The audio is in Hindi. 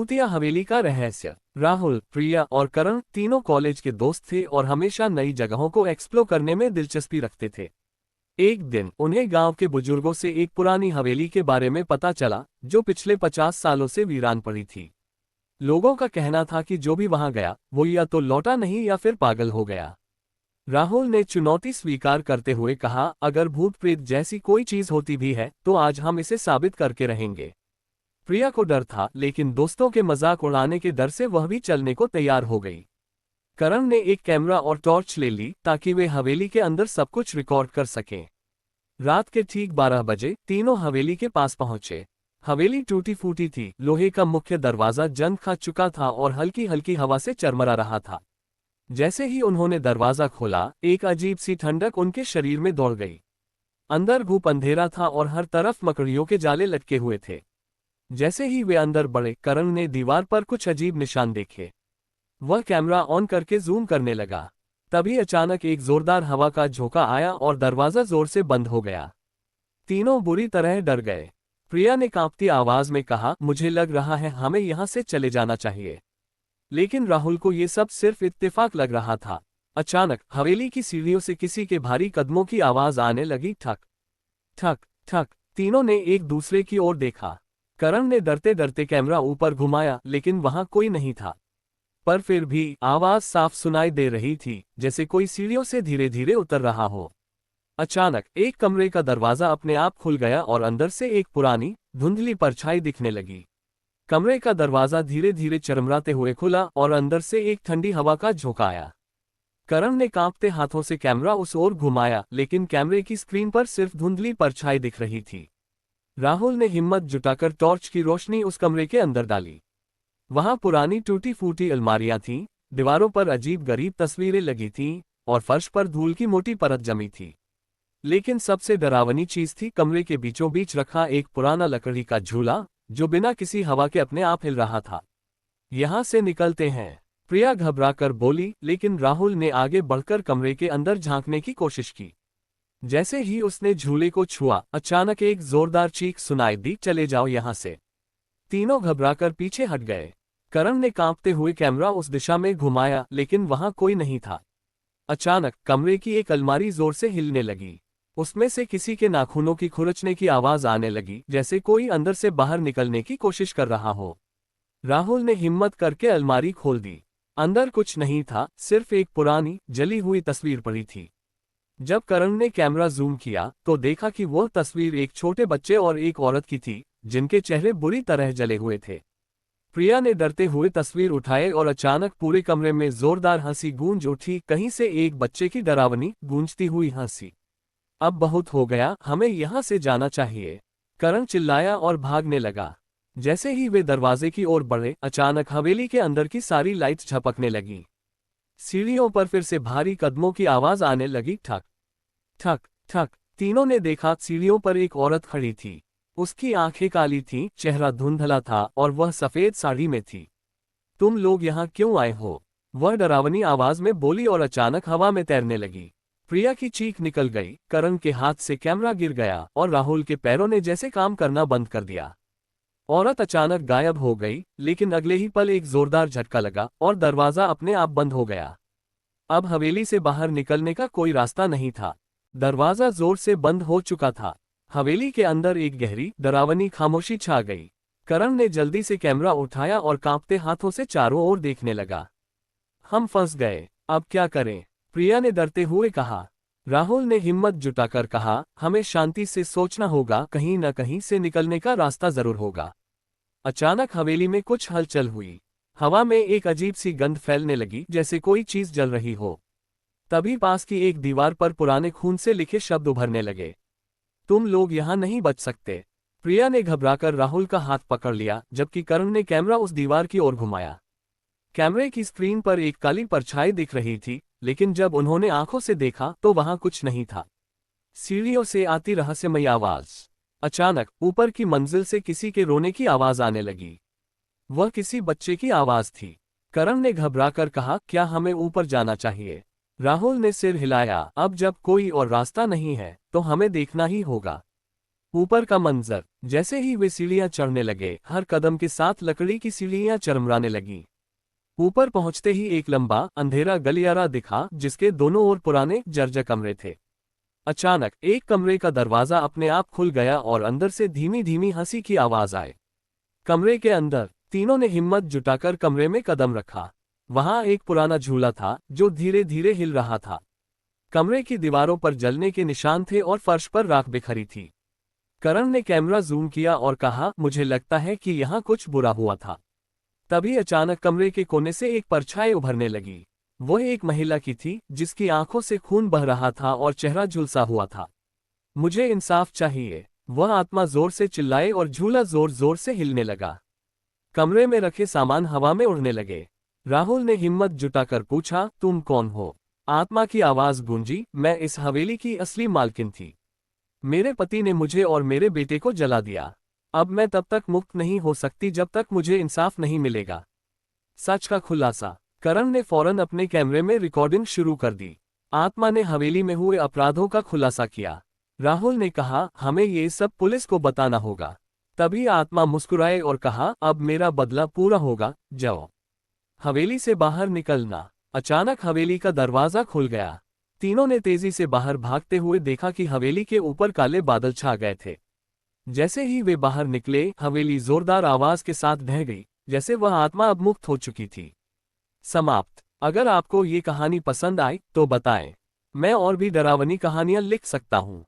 भूतिया हवेली का रहस्य। राहुल, प्रिया और करण तीनों कॉलेज के दोस्त थे और हमेशा नई जगहों को एक्सप्लोर करने में दिलचस्पी रखते थे। एक दिन उन्हें गांव के बुजुर्गों से एक पुरानी हवेली के बारे में पता चला, जो पिछले 50 सालों से वीरान पड़ी थी। लोगों का कहना था कि जो भी वहां गया वो या तो लौटा नहीं या फिर पागल हो गया। राहुल ने चुनौती स्वीकार करते हुए कहा, अगर भूत प्रेत जैसी कोई चीज होती भी है तो आज हम इसे साबित करके रहेंगे। प्रिया को डर था, लेकिन दोस्तों के मजाक उड़ाने के डर से वह भी चलने को तैयार हो गई। करण ने एक कैमरा और टॉर्च ले ली ताकि वे हवेली के अंदर सब कुछ रिकॉर्ड कर सकें। रात के ठीक 12 बजे तीनों हवेली के पास पहुंचे। हवेली टूटी फूटी थी, लोहे का मुख्य दरवाजा जंग खा चुका था और हल्की हल्की हवा से चरमरा रहा था। जैसे ही उन्होंने दरवाजा खोला, एक अजीब सी ठंडक उनके शरीर में दौड़ गई। अंदर घूप अंधेरा था और हर तरफ मकड़ियों के जाले लटके हुए थे। जैसे ही वे अंदर बढ़े, करण ने दीवार पर कुछ अजीब निशान देखे। वह कैमरा ऑन करके जूम करने लगा। तभी अचानक एक जोरदार हवा का झोंका आया और दरवाजा जोर से बंद हो गया। तीनों बुरी तरह डर गए। प्रिया ने कांपती आवाज में कहा, मुझे लग रहा है हमें यहाँ से चले जाना चाहिए। लेकिन राहुल को ये सब सिर्फ इत्तेफाक लग रहा था। अचानक हवेली की सीढ़ियों से किसी के भारी कदमों की आवाज आने लगी। ठक ठक ठक। तीनों ने एक दूसरे की ओर देखा। करण ने डरते डरते कैमरा ऊपर घुमाया, लेकिन वहां कोई नहीं था। पर फिर भी आवाज साफ सुनाई दे रही थी, जैसे कोई सीढ़ियों से धीरे धीरे उतर रहा हो। अचानक एक कमरे का दरवाजा अपने आप खुल गया और अंदर से एक पुरानी धुंधली परछाई दिखने लगी। कमरे का दरवाजा धीरे धीरे चरमराते हुए खुला और अंदर से एक ठंडी हवा का झोंका आया। करण ने कांपते हाथों से कैमरा उस ओर घुमाया, लेकिन कैमरे की स्क्रीन पर सिर्फ धुंधली परछाई दिख रही थी। राहुल ने हिम्मत जुटाकर टॉर्च की रोशनी उस कमरे के अंदर डाली। वहां पुरानी टूटी फूटी अलमारियां थीं, दीवारों पर अजीब गरीब तस्वीरें लगी थीं और फर्श पर धूल की मोटी परत जमी थी। लेकिन सबसे डरावनी चीज थी कमरे के बीचों बीच रखा एक पुराना लकड़ी का झूला, जो बिना किसी हवा के अपने आप हिल रहा था। यहां से निकलते हैं, प्रिया घबराकर बोली, लेकिन राहुल ने आगे बढ़कर कमरे के अंदर झांकने की कोशिश की। जैसे ही उसने झूले को छुआ, अचानक एक जोरदार चीख सुनाई दी, चले जाओ यहां से। तीनों घबराकर पीछे हट गए। करण ने कांपते हुए कैमरा उस दिशा में घुमाया, लेकिन वहां कोई नहीं था। अचानक कमरे की एक अलमारी जोर से हिलने लगी। उसमें से किसी के नाखूनों की खुरचने की आवाज आने लगी, जैसे कोई अंदर से बाहर निकलने की कोशिश कर रहा हो। राहुल ने हिम्मत करके अलमारी खोल दी। अंदर कुछ नहीं था, सिर्फ एक पुरानी जली हुई तस्वीर पड़ी थी। जब करण ने कैमरा जूम किया तो देखा कि वह तस्वीर एक छोटे बच्चे और एक औरत की थी, जिनके चेहरे बुरी तरह जले हुए थे। प्रिया ने डरते हुए तस्वीर उठाई और अचानक पूरे कमरे में जोरदार हंसी गूंज उठी, कहीं से एक बच्चे की डरावनी गूंजती हुई हंसी। अब बहुत हो गया, हमें यहाँ से जाना चाहिए, करण चिल्लाया और भागने लगा। जैसे ही वे दरवाजे की ओर बढ़े, अचानक हवेली के अंदर की सारी लाइट्स झपकने लगी। सीढ़ियों पर फिर से भारी कदमों की आवाज आने लगी। ठक ठक ठक। तीनों ने देखा, सीढ़ियों पर एक औरत खड़ी थी। उसकी आंखें काली थीं, चेहरा धुंधला था और वह सफेद साड़ी में थी। तुम लोग यहाँ क्यों आए हो? वह डरावनी आवाज में बोली और अचानक हवा में तैरने लगी। प्रिया की चीख निकल गई, करण के हाथ से कैमरा गिर गया और राहुल के पैरों ने जैसे काम करना बंद कर दिया। औरत अचानक गायब हो गई, लेकिन अगले ही पल एक जोरदार झटका लगा और दरवाजा अपने आप बंद हो गया। अब हवेली से बाहर निकलने का कोई रास्ता नहीं था। दरवाजा जोर से बंद हो चुका था। हवेली के अंदर एक गहरी डरावनी खामोशी छा गई। करण ने जल्दी से कैमरा उठाया और कांपते हाथों से चारों ओर देखने लगा। हम फंस गए, अब क्या करें? प्रिया ने डरते हुए कहा। राहुल ने हिम्मत जुटाकर कहा, हमें शांति से सोचना होगा, कहीं न कहीं से निकलने का रास्ता जरूर होगा। अचानक हवेली में कुछ हलचल हुई। हवा में एक अजीब सी गंध फैलने लगी, जैसे कोई चीज जल रही हो। तभी पास की एक दीवार पर पुराने खून से लिखे शब्द उभरने लगे, तुम लोग यहाँ नहीं बच सकते। प्रिया ने घबराकर राहुल का हाथ पकड़ लिया, जबकि करण ने कैमरा उस दीवार की ओर घुमाया। कैमरे की स्क्रीन पर एक काली परछाई दिख रही थी, लेकिन जब उन्होंने आंखों से देखा तो वहां कुछ नहीं था। सीढ़ियों से आती रहस्यमयी आवाज। अचानक ऊपर की मंजिल से किसी के रोने की आवाज आने लगी। वह किसी बच्चे की आवाज थी। करण ने घबराकर कहा, क्या हमें ऊपर जाना चाहिए? राहुल ने सिर हिलाया, अब जब कोई और रास्ता नहीं है तो हमें देखना ही होगा। ऊपर का मंजर। जैसे ही वे सीढ़ियां चढ़ने लगे, हर कदम के साथ लकड़ी की सीढ़ियां चरमराने लगीं। ऊपर पहुंचते ही एक लंबा अंधेरा गलियारा दिखा, जिसके दोनों ओर पुराने जर्जर कमरे थे। अचानक एक कमरे का दरवाजा अपने आप खुल गया और अंदर से धीमी धीमी हंसी की आवाज आए। कमरे के अंदर तीनों ने हिम्मत जुटाकर कमरे में कदम रखा। वहां एक पुराना झूला था जो धीरे धीरे हिल रहा था। कमरे की दीवारों पर जलने के निशान थे और फर्श पर राख बिखरी थी। करण ने कैमरा जूम किया और कहा, मुझे लगता है कि यहाँ कुछ बुरा हुआ था। तभी अचानक कमरे के कोने से एक परछाई उभरने लगी। वो एक महिला की थी, जिसकी आंखों से खून बह रहा था और चेहरा झुलसा हुआ था। मुझे इंसाफ चाहिए, वह आत्मा जोर से चिल्लाए और झूला जोर जोर से हिलने लगा। कमरे में रखे सामान हवा में उड़ने लगे। राहुल ने हिम्मत जुटाकर पूछा, तुम कौन हो? आत्मा की आवाज गूंजी, मैं इस हवेली की असली मालकिन थी। मेरे पति ने मुझे और मेरे बेटे को जला दिया। अब मैं तब तक मुक्त नहीं हो सकती जब तक मुझे इंसाफ नहीं मिलेगा। सच का खुलासा। करण ने फौरन अपने कैमरे में रिकॉर्डिंग शुरू कर दी। आत्मा ने हवेली में हुए अपराधों का खुलासा किया। राहुल ने कहा, हमें ये सब पुलिस को बताना होगा। तभी आत्मा मुस्कुराए और कहा, अब मेरा बदला पूरा होगा, जाओ। हवेली से बाहर निकलना। अचानक हवेली का दरवाजा खुल गया। तीनों ने तेजी से बाहर भागते हुए देखा कि हवेली के ऊपर काले बादल छा गए थे। जैसे ही वे बाहर निकले, हवेली जोरदार आवाज के साथ ढह गई, जैसे वह आत्मा अब मुक्त हो चुकी थी। समाप्त। अगर आपको ये कहानी पसंद आई तो बताएं। मैं और भी डरावनी कहानियां लिख सकता हूँ।